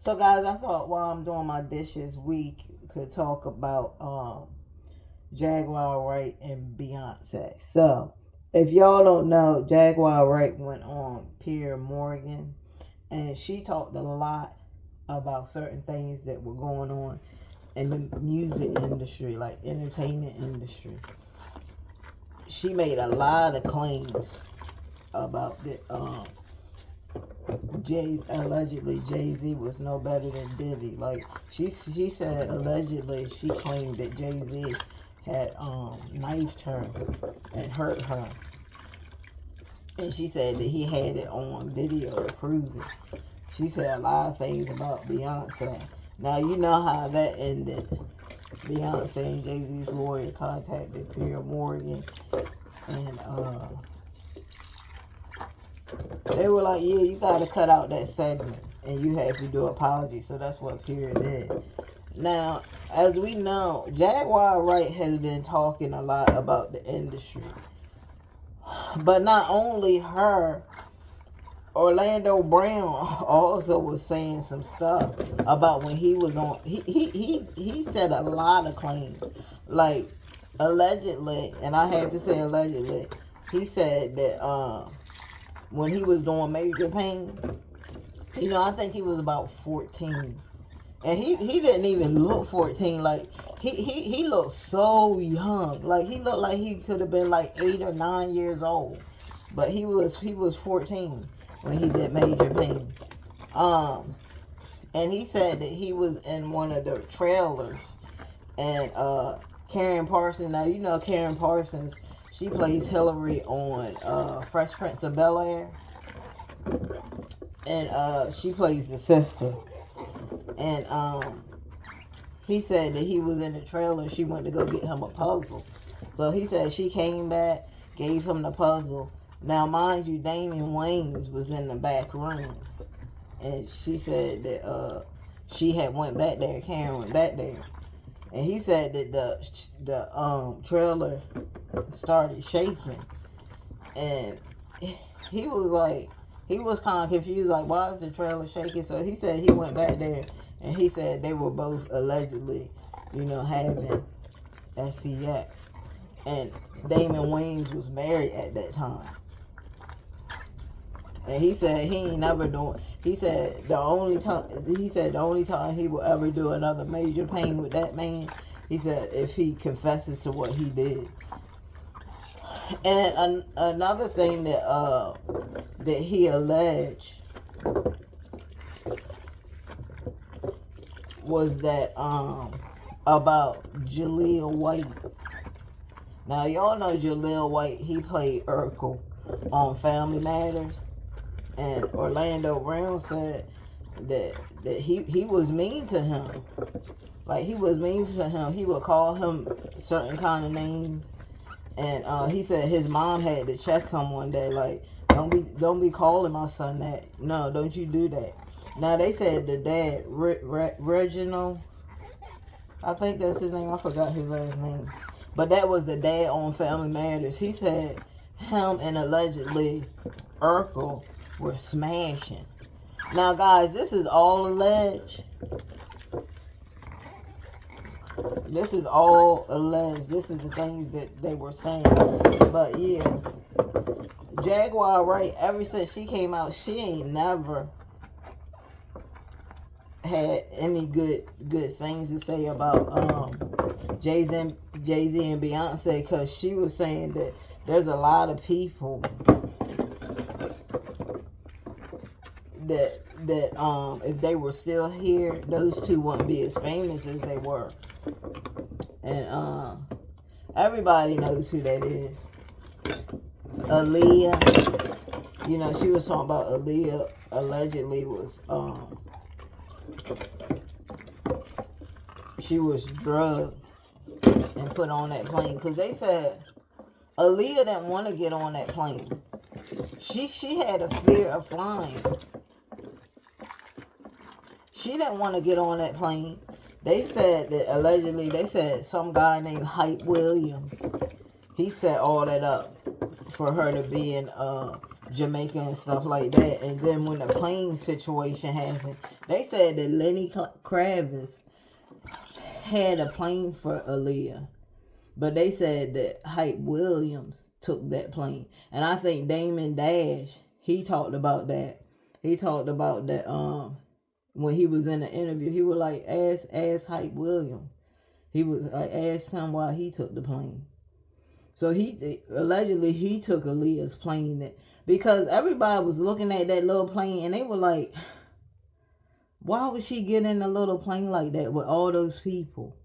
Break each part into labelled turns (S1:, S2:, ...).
S1: So guys, I thought while I'm doing my dishes, we could talk about Jaguar Wright and Beyonce. So if y'all don't know, Jaguar Wright went on Pier Morgan, and she talked a lot about certain things that were going on in the music industry, like entertainment industry. She made a lot of claims about that. Allegedly Jay Z was no better than Diddy. Like she said, allegedly she claimed that Jay Z had knifed her and hurt her, and she said that he had it on video to prove it. She said a lot of things about Beyonce. Now you know how that ended. Beyonce and Jay Z's lawyer contacted Pier Morgan, and they were like, yeah, you got to cut out that segment and you have to do apology. So that's what Pierre did. Now, as we know, Jaguar Wright has been talking a lot about the industry. But not only her, Orlando Brown also was saying some stuff about when he was on. He said a lot of claims. Like, allegedly, and I have to say allegedly, he said that when he was doing Major Pain, I think he was about 14. And he didn't even look 14. Like, he looked so young. Like, he looked like he could have been like 8 or 9 years old. But he was 14 when he did Major Pain. And he said that he was in one of the trailers. And Karen Parsons, now you know Karen Parsons, she plays Hillary on Fresh Prince of Bel-Air. And she plays the sister. And he said that he was in the trailer. She went to go get him a puzzle. So he said she came back, gave him the puzzle. Now, mind you, Damon Wayans was in the back room. And she said that she had went back there. Karen went back there. And he said that the trailer started shaking, and he was kind of confused, like, why is the trailer shaking? So he said he went back there, and he said they were both allegedly, having SCX, and Damon Wayans was married at that time. And he said he ain't never doing. He said the only time he will ever do another Major Pain with that man, he said if he confesses to what he did. And another thing that he alleged was that about Jaleel White. Now y'all know Jaleel White. He played Urkel on Family Matters. And Orlando Brown said that he was mean to him. Like, he was mean to him. He would call him certain kind of names. And he said his mom had to check him one day. Like, don't be calling my son that. No, don't you do that. Now, they said the dad, Reginald, I think that's his name. I forgot his last name. But that was the dad on Family Matters. He said him and allegedly Urkel were smashing. Now, guys, this is all alleged. This is all alleged. This is the things that they were saying. But yeah, Jaguar Wright, ever since she came out, she ain't never had any good things to say about Jay-Z and Beyonce, because she was saying that there's a lot of people that if they were still here, those two wouldn't be as famous as they were. And everybody knows who that is. Aaliyah, she was talking about Aaliyah allegedly was she was drugged and put on that plane, because they said Aaliyah didn't want to get on that plane. She had a fear of flying. She didn't want to get on that plane. They said that allegedly, they said some guy named Hype Williams, he set all that up for her to be in Jamaica and stuff like that. And then when the plane situation happened, They said that Lenny Kravitz had a plane for Aaliyah, but they said that Hype Williams took that plane. And I think Damon Dash, he talked about that. He talked about that when he was in the interview. He was like, ask Hype Williams. He was asked him why he took the plane. So he allegedly he took Aaliyah's plane because everybody was looking at that little plane and they were like, why would she get in a little plane like that with all those people?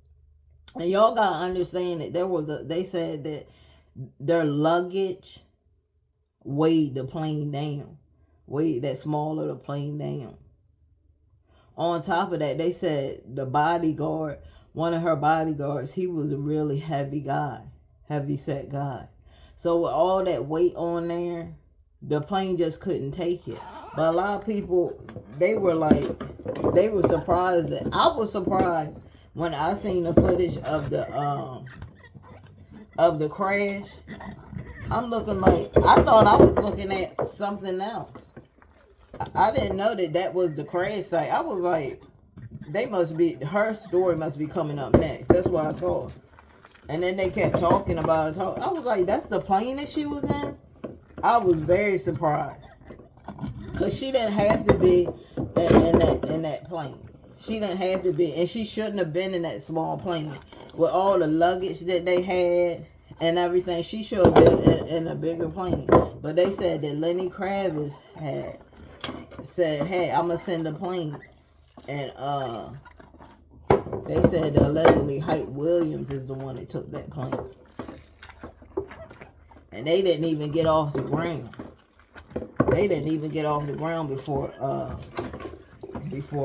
S1: And y'all gotta understand that they said that their luggage weighed the plane down, weighed that small little plane down. On top of that, they said the bodyguard, one of her bodyguards, he was a really heavy set guy. So with all that weight on there, the plane just couldn't take it. But a lot of people, they were surprised that I was surprised when I seen the footage of the crash. I'm looking like, I thought I was looking at something else. I didn't know that was the crash site. I was like, her story must be coming up next. That's what I thought. And then they kept talking about it. I was like, that's the plane that she was in? I was very surprised. Because she didn't have to be in that plane. She didn't have to be. And she shouldn't have been in that small plane. With all the luggage that they had and everything, she should have been in a bigger plane. But they said that Lenny Kravitz had said, hey, I'm going to send a plane. And they said that allegedly Hype Williams is the one that took that plane. And they didn't even get off the ground. They didn't even get off the ground before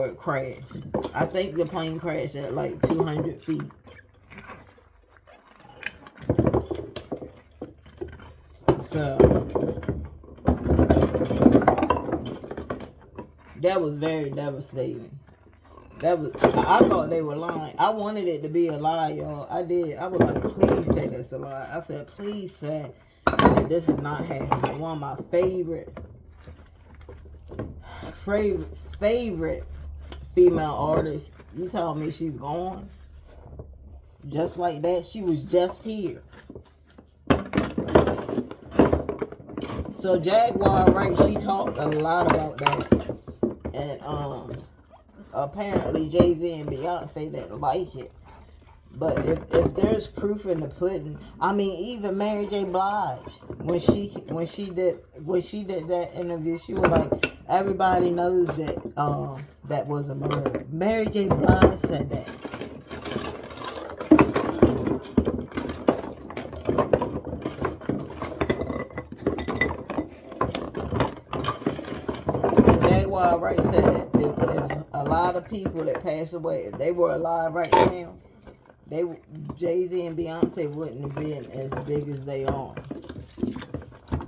S1: it crashed. I think the plane crashed at like 200 feet. So that was very devastating. I thought they were lying. I wanted it to be a lie, y'all. I did. I was like, please say that's a lie. I said, please say that this is not happening. One of my favorite female artists, you telling me she's gone? Just like that? She was just here. So Jaguar Wright, she talked a lot about that. And apparently Jay Zay and Beyonce didn't like it. But if there's proof in the pudding, I mean, even Mary J. Blige, when she did that interview, she was like, everybody knows that that was a murder. Mary J. Blige said that. And Jaguar Wright said if a lot of people that passed away, if they were alive right now, Jay-Z and Beyonce wouldn't have been as big as they are.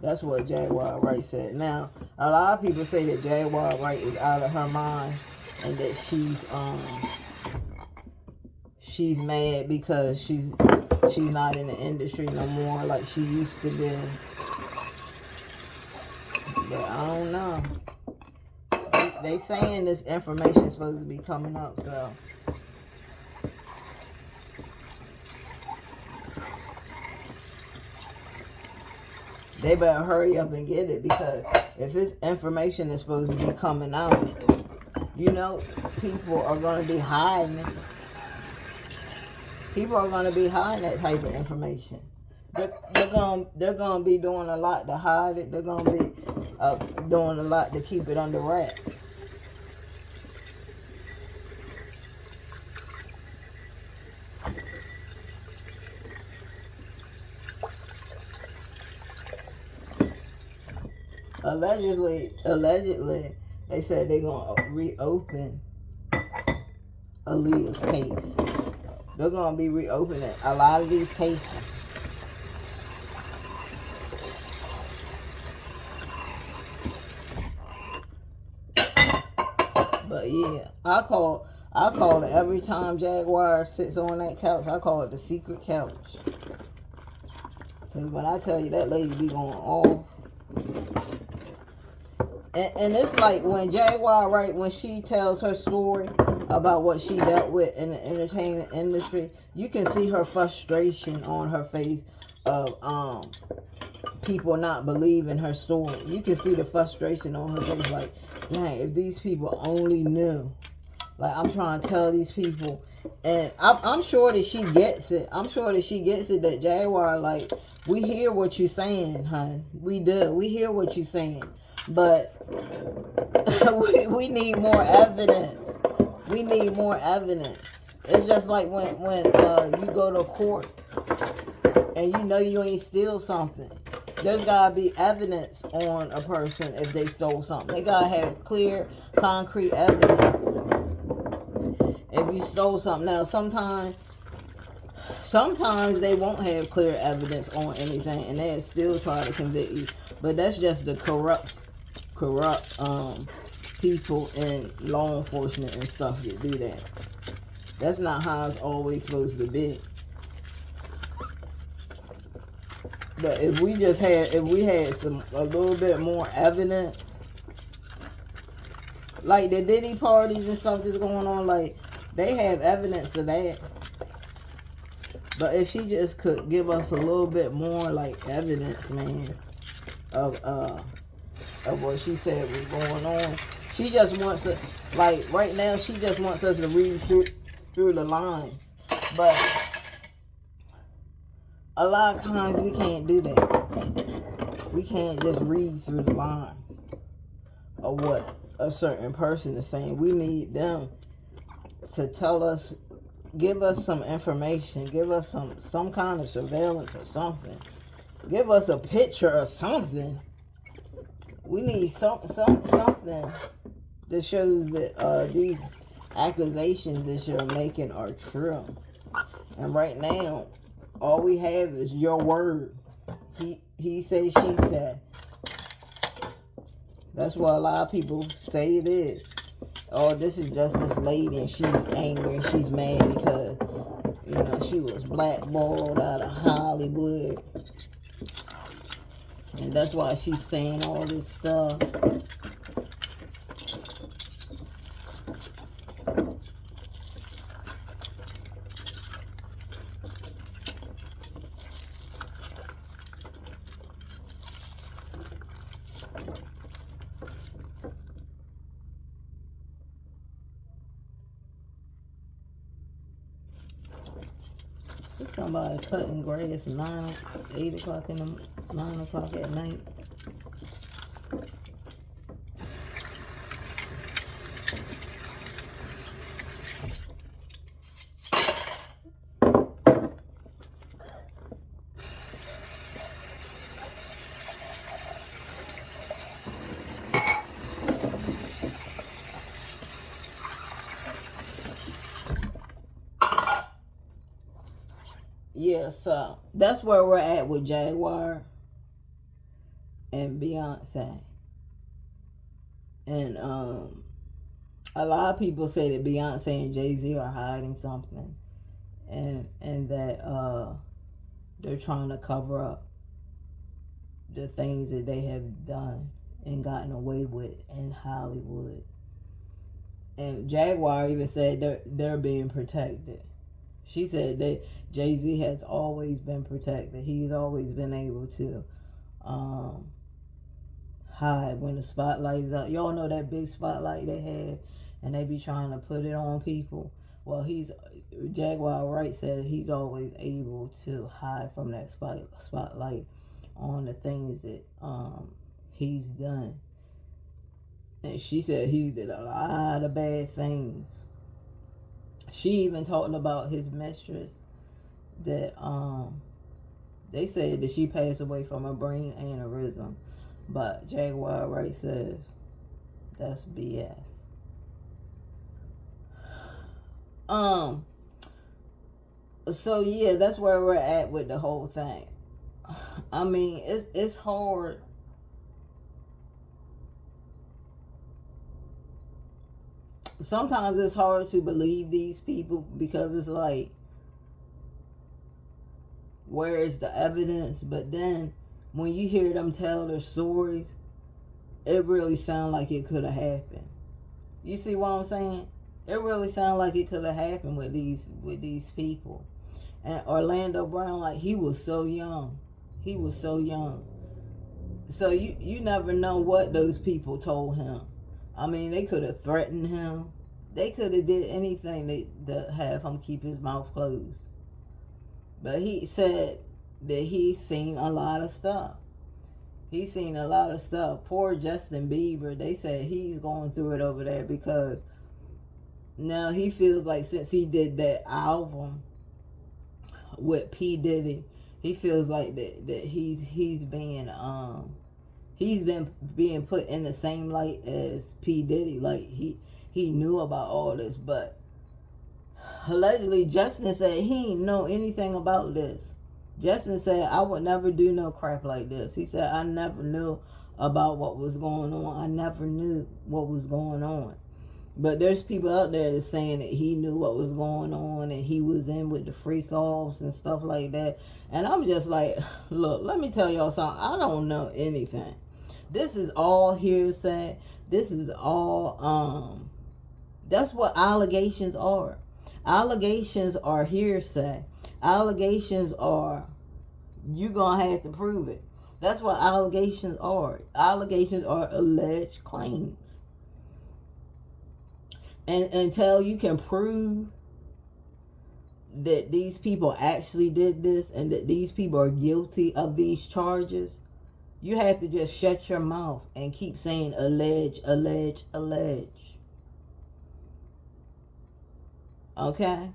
S1: That's what Jaguar Wright said. Now, a lot of people say that Jaguar Wright is out of her mind and that she's mad because she's not in the industry no more like she used to be. But I don't know. They saying this information is supposed to be coming up, so they better hurry up and get it, because if this information is supposed to be coming out, you know, people are going to be hiding it. People are going to be hiding that type of information. They're going to be doing a lot to hide it. They're going to be doing a lot to keep it under wraps. Allegedly, they said they're going to reopen Aaliyah's case. They're going to be reopening a lot of these cases. But yeah, I call it every time Jaguar sits on that couch, I call it the secret couch. Because when I tell you that lady be going off, And it's like when Jaguar Wright, when she tells her story about what she dealt with in the entertainment industry, you can see her frustration on her face of people not believing her story. You can see the frustration on her face, like, dang, if these people only knew. Like, I'm trying to tell these people, and I'm sure that she gets it. I'm sure that she gets it, that Jaguar, like, we hear what you're saying, hon. We do. We hear what you're saying. But we need more evidence. We need more evidence. It's just like when you go to court and you know you ain't steal something. There's gotta be evidence on a person if they stole something. They gotta have clear, concrete evidence if you stole something. Now, sometimes they won't have clear evidence on anything, and they'll still try to convict you. But that's just the corrupt people in law enforcement and stuff that do that. That's not how it's always supposed to be. But if we had a little bit more evidence, like the Diddy parties and stuff that's going on, like, they have evidence of that. But if she just could give us a little bit more, like, evidence, man, of what she said was going on. She just wants to, like, right now, she just wants us to read through the lines. But a lot of times we can't do that. We can't just read through the lines of what a certain person is saying. We need them to tell us, give us some information, give us some kind of surveillance or something. Give us a picture or something. We need something that shows that these accusations that you're making are true. And right now, all we have is your word. He said, she said. That's what a lot of people say it is. Oh, this is just this lady and she's angry and she's mad because, you know, she was blackballed out of Hollywood. And that's why she's saying all this stuff. There's somebody cutting grass 8 o'clock in the 9 o'clock at night. Yeah, so that's where we're at with Jaguar and Beyonce. And a lot of people say that Beyonce and J Zay are hiding something, and that they're trying to cover up the things that they have done and gotten away with in Hollywood. And Jaguar even said they're being protected. She said that Jay-Z has always been protected. He's always been able to hide when the spotlight is out. Y'all know that big spotlight they have, and they be trying to put it on people. Well, Jaguar Wright said he's always able to hide from that spotlight on the things that he's done. And she said he did a lot of bad things. She even talked about his mistress that they said that she passed away from a brain aneurysm, but Jaguar Wright says that's BS. So yeah, that's where we're at with the whole thing. I mean, it's hard. Sometimes it's hard to believe these people because it's like, where is the evidence? But then when you hear them tell their stories, it really sounds like it could have happened. You see what I'm saying? It really sounds like it could have happened with these people. And Orlando Brown, like, he was so young. He was so young. So you never know what those people told him. I mean, they could have threatened him. They could have did anything to have him keep his mouth closed. But he said that he's seen a lot of stuff. He's seen a lot of stuff. Poor Justin Bieber, they said he's going through it over there because now he feels like since he did that album with P. Diddy, he feels like that he's been being put in the same light as P. Diddy. Like he knew about all this, but allegedly Justin said he didn't know anything about this. Justin said, I would never do no crap like this. He said, I never knew about what was going on. I never knew what was going on. But there's people out there that's saying that he knew what was going on and he was in with the freak offs and stuff like that. And I'm just like, look, let me tell y'all something. I don't know anything. This is all hearsay. This is all, that's what allegations are. Allegations are hearsay. Allegations are, you gonna have to prove it. That's what allegations are. Allegations are alleged claims. And until you can prove that these people actually did this and that these people are guilty of these charges, you have to just shut your mouth and keep saying allege, allege, allege. Okay?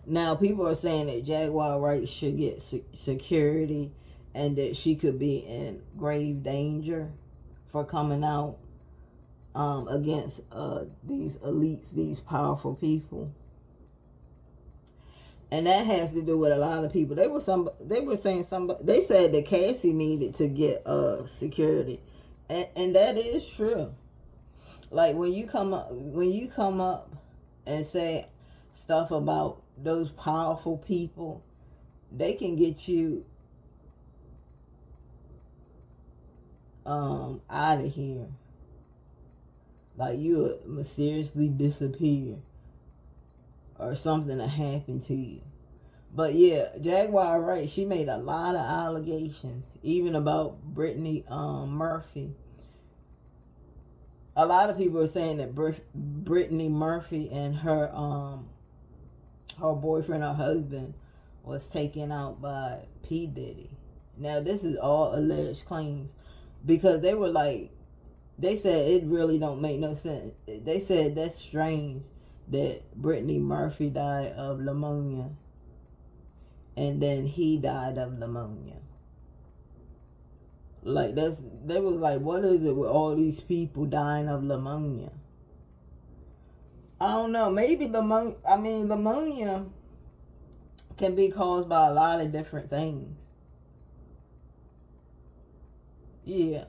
S1: Now, people are saying that Jaguar Wright should get security and that she could be in grave danger for coming out against these elites, these powerful people. And that has to do with a lot of people. They said that Cassie needed to get security. And that is true. Like when you come up and say stuff about those powerful people, they can get you out of here. Like you would mysteriously disappear or something that happened to you. But yeah, Jaguar Wright, she made a lot of allegations, even about Brittany Murphy. A lot of people are saying that Brittany Murphy and her boyfriend or husband was taken out by P. Diddy. Now this is all alleged claims because they were like, they said it really don't make no sense. They said that's strange that Brittany Murphy died of pneumonia and then he died of pneumonia. Like they was like, what is it with all these people dying of pneumonia? I don't know. Maybe pneumonia can be caused by a lot of different things. Yeah.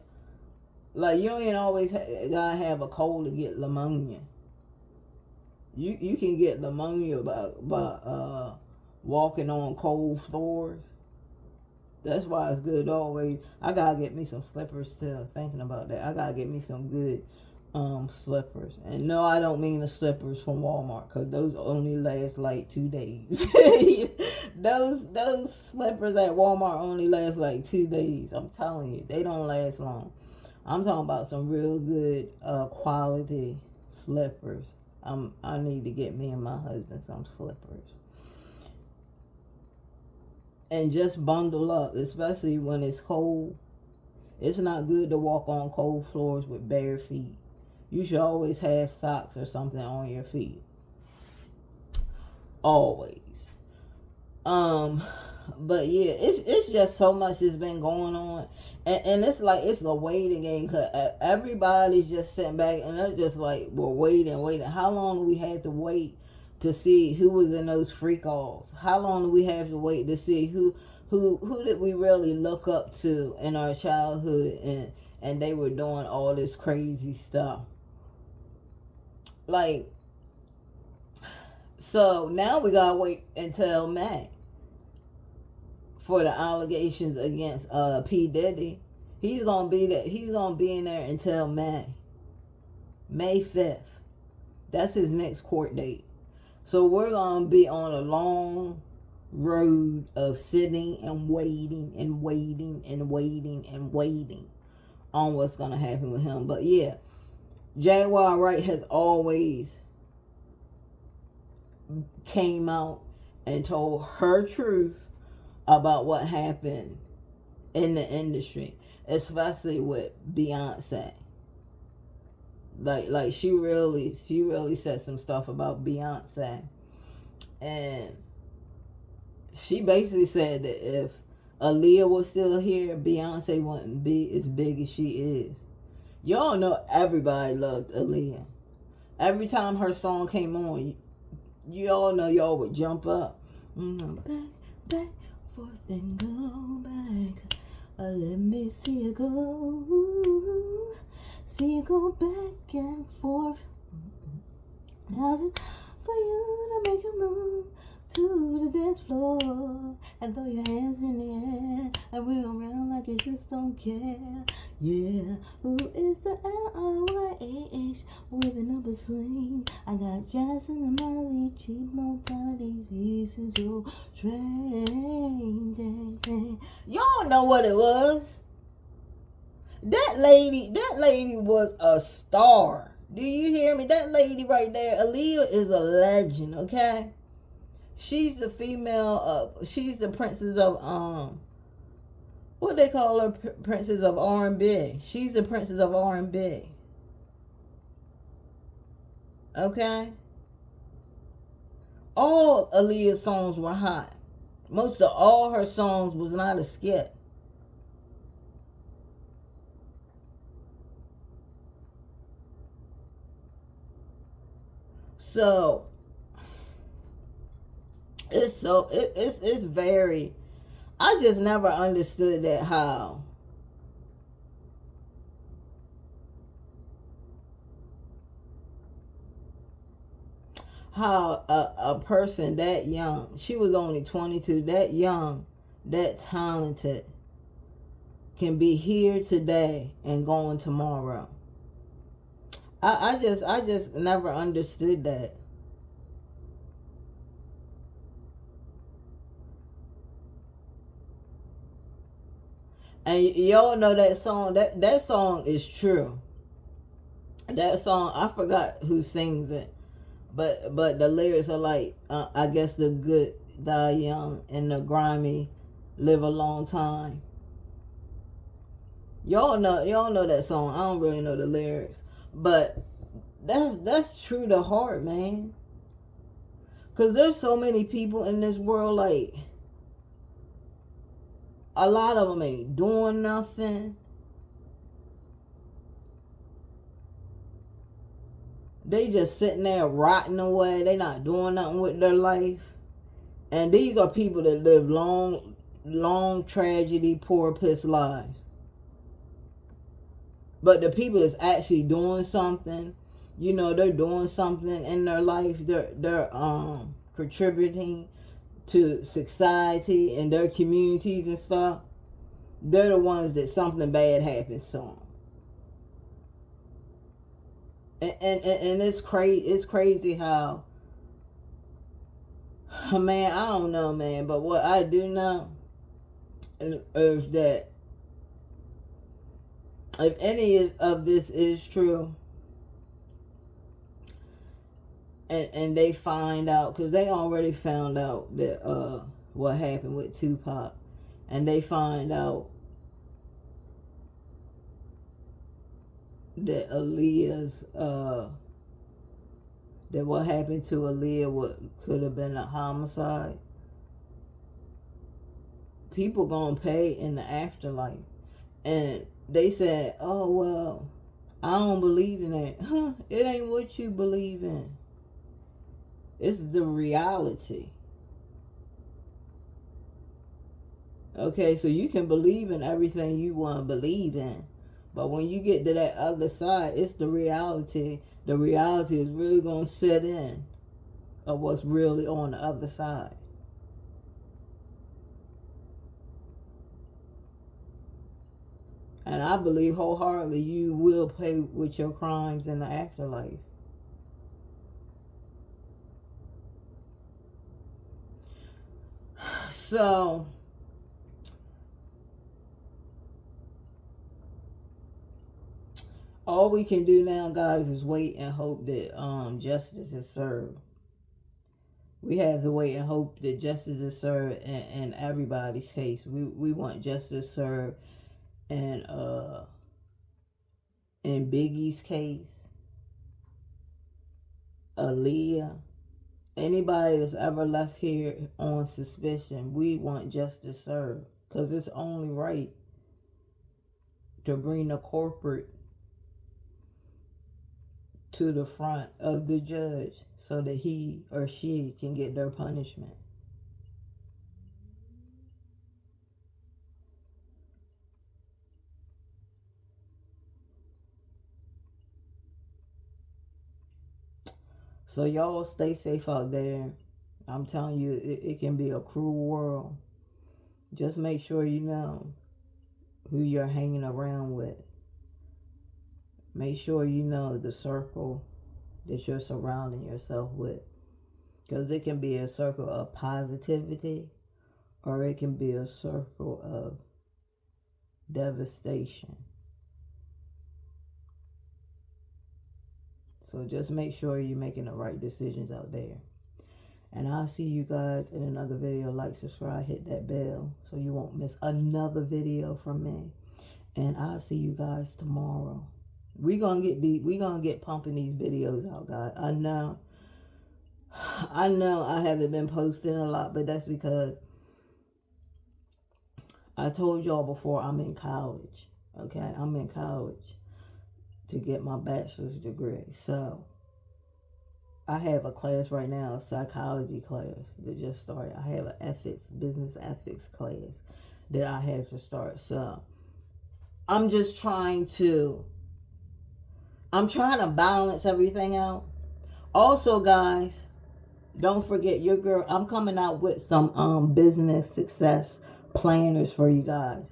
S1: Like you ain't always gotta have a cold to get pneumonia. You can get pneumonia by walking on cold floors. That's why it's good always. I gotta get me some slippers too. Thinking about that, I gotta get me some good slippers. And no, I don't mean the slippers from Walmart, because those only last like 2 days. those slippers at Walmart only last like 2 days. I'm telling you, they don't last long. I'm talking about some real good quality slippers. I need to get me and my husband some slippers. And just bundle up, especially when it's cold. It's not good to walk on cold floors with bare feet. You should always have socks or something on your feet. Always. But yeah, it's just so much that's been going on. And it's like, it's a waiting game, because everybody's just sitting back and they're just like, we're waiting. How long do we have to wait to see who was in those freak offs? How long do we have to wait to see who did we really look up to in our childhood and they were doing all this crazy stuff? Like, so now we gotta wait until May for the allegations against P. Diddy. He's gonna be there. He's gonna be in there until May 5th. That's his next court date. So we're gonna be on a long road of sitting and waiting and waiting and waiting and waiting on what's gonna happen with him. But yeah, Jaguar Wright has always came out and told her truth about what happened in the industry, especially with Beyonce. Like she really said some stuff about Beyonce, and she basically said that if Aaliyah was still here, Beyonce wouldn't be as big as she is. Y'all know everybody loved Aaliyah. Every time her song came on, you all know y'all would jump up. Back, forth and go back. Let me see you go. See you go back and forth. Now's it for you to make a move to the dance floor and throw your hands in the air and wheel around like you just don't care. Yeah, who is the L-O-Y-A-H with a number swing? I got jazz in the melody, cheap modality, reason to train. Y'all know what it was. That lady was a star. Do you hear me? That lady right there, Aaliyah, is a legend, okay? She's the female, she's the princess of, what they call her, princess of R&B. She's the princess of R&B. Okay? All Aaliyah's songs were hot. Most of all her songs was not a skit. So it's very, I just never understood that how a person that young, she was only 22, that young, that talented, can be here today and gone tomorrow. I just never understood that. And y'all know that song. That song is true. That song, I forgot who sings it, but the lyrics are like, I guess the good die young and the grimy live a long time. Y'all know that song. I don't really know the lyrics, but that's true to heart, man. Cause there's so many people in this world, like a lot of them ain't doing nothing. They just sitting there rotting away. They not doing nothing with their life. And these are people that live long tragedy, poor piss lives. But the people that's actually doing something, you know, they're doing something in their life. They're contributing to society and their communities and stuff. They're the ones that something bad happens to them. And it's crazy how, man, I don't know, man, but what I do know is that if any of this is true, and they find out, because they already found out that what happened with Tupac, and they find out that Aaliyah's that what happened to Aaliyah could have been a homicide. People gonna pay in the afterlife. And they said, oh well, I don't believe in that. Huh, it ain't what you believe in. It's the reality. Okay, so you can believe in everything you want to believe in, but when you get to that other side, it's the reality. The reality is really going to set in of what's really on the other side. And I believe wholeheartedly you will pay with your crimes in the afterlife. So, all we can do now, guys, is wait and hope that justice is served. We have to wait and hope that justice is served in everybody's case. We want justice served in Biggie's case, Aaliyah, anybody that's ever left here on suspicion. We want justice served, because it's only right to bring the corporate to the front of the judge so that he or she can get their punishment. So y'all stay safe out there. I'm telling you, it can be a cruel world. Just make sure you know who you're hanging around with. Make sure you know the circle that you're surrounding yourself with. Because it can be a circle of positivity, or it can be a circle of devastation. So just make sure you're making the right decisions out there. And I'll see you guys in another video. Like, subscribe, hit that bell so you won't miss another video from me. And I'll see you guys tomorrow. We gonna get pumping these videos out, guys. I know I haven't been posting a lot, but that's because I told y'all before, I'm in college. Okay, I'm in college to get my bachelor's degree. So I have a class right now, a psychology class that just started. I have an business ethics class that I have to start. So I'm just trying to balance everything out. Also, guys, don't forget your girl. I'm coming out with some business success planners for you guys.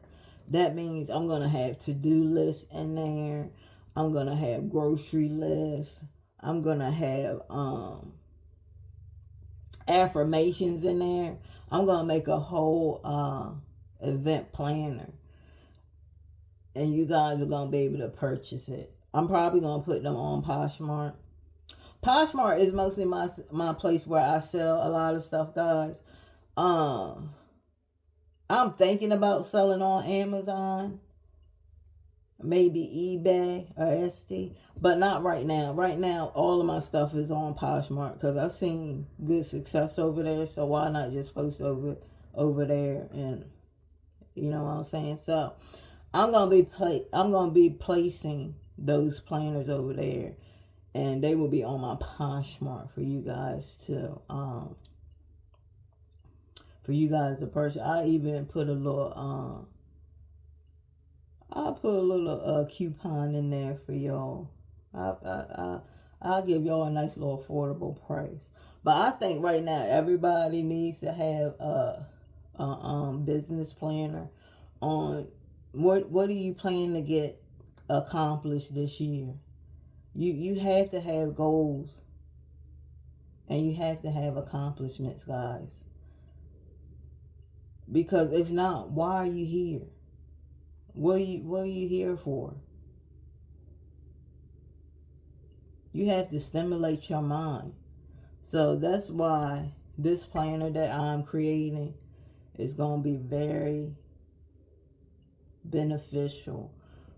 S1: That means I'm gonna have to-do lists in there. I'm gonna have grocery lists. I'm gonna have affirmations in there. I'm gonna make a whole event planner, and you guys are gonna be able to purchase it. I'm probably gonna put them on Poshmark. Poshmark is mostly my place where I sell a lot of stuff, guys. I'm thinking about selling on Amazon, maybe eBay or Etsy, but not right now. Right now, all of my stuff is on Poshmark because I've seen good success over there. So why not just post over there? And you know what I'm saying. So I'm gonna be placing those planners over there, and they will be on my Poshmark for you guys to purchase. I even put a little I'll put a little coupon in there for y'all. I'll give y'all a nice little affordable price. But I think right now everybody needs to have a business planner on what are you planning to get accomplished this year. You have to have goals, and you have to have accomplishments, guys. Because if not, why are you here? What are you here for? You have to stimulate your mind. So that's why this planner that I'm creating is going to be very beneficial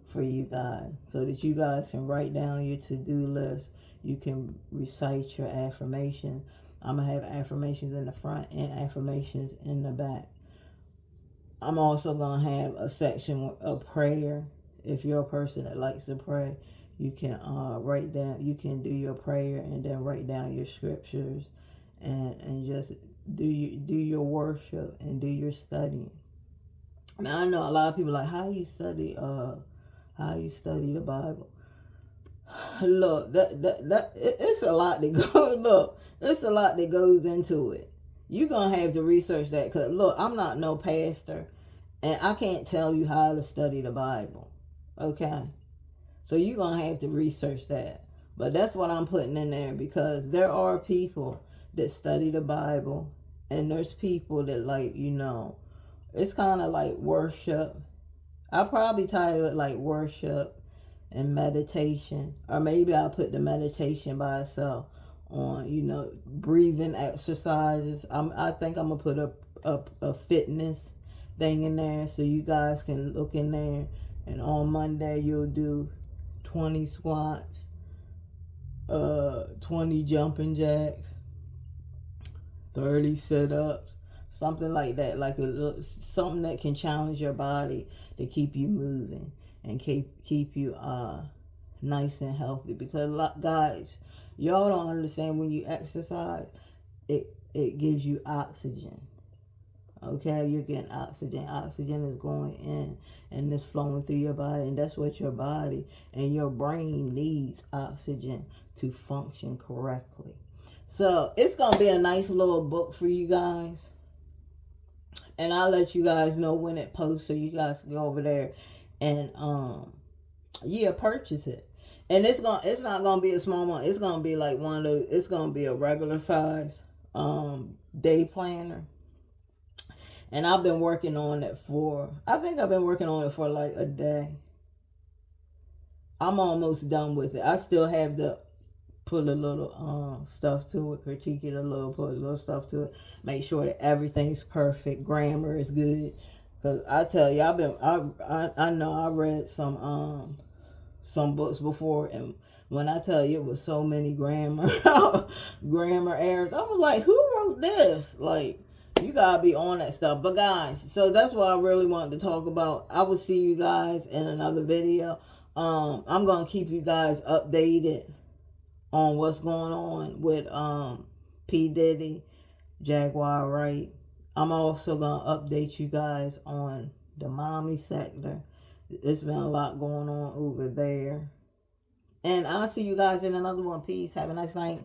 S1: for you guys, so that you guys can write down your to-do list. You can recite your affirmations. I'm going to have affirmations in the front and affirmations in the back. I'm also going to have a section of prayer. If you're a person that likes to pray, you can write down, you can do your prayer and then write down your scriptures and just do your worship and do your studying. Now I know a lot of people are like, how you study the Bible? Look, it's a lot that goes. Look, it's a lot that goes into it. You're gonna have to research that, because look, I'm not no pastor, and I can't tell you how to study the Bible. Okay. So you're going to have to research that. But that's what I'm putting in there, because there are people that study the Bible, and there's people that, like, it's kind of like worship. I'll probably title it like worship and meditation. Or maybe I'll put the meditation by itself on, breathing exercises. I think I'm going to put a fitness thing in there, so you guys can look in there. And on Monday, you'll do 20 squats, 20 jumping jacks, 30 sit-ups, something like that, like something that can challenge your body to keep you moving and keep you nice and healthy. Because guys, y'all don't understand, when you exercise, it gives you oxygen. Okay, you're getting oxygen. Oxygen is going in and it's flowing through your body, and that's what your body and your brain needs, oxygen, to function correctly. So it's going to be a nice little book for you guys, and I'll let you guys know when it posts, so you guys can go over there and purchase it. And it's not gonna be a small one. It's gonna be like one of those. It's gonna be a regular size day planner. And I've been working on it for like a day. I'm almost done with it. I still have to put a little stuff to it, critique it a little, put a little stuff to it, make sure that everything's perfect, grammar is good. Cause I tell you, I know I read some books before, and when I tell you it was so many grammar errors, I was like, who wrote this? Like, you gotta be on that stuff. But guys, so that's what I really wanted to talk about. I will see you guys in another video. I'm gonna keep you guys updated on what's going on with P. Diddy, Jaguar Wright. I'm also gonna update you guys on the mommy sector. There's been a lot going on over there. And I'll see you guys in another one. Peace. Have a nice night.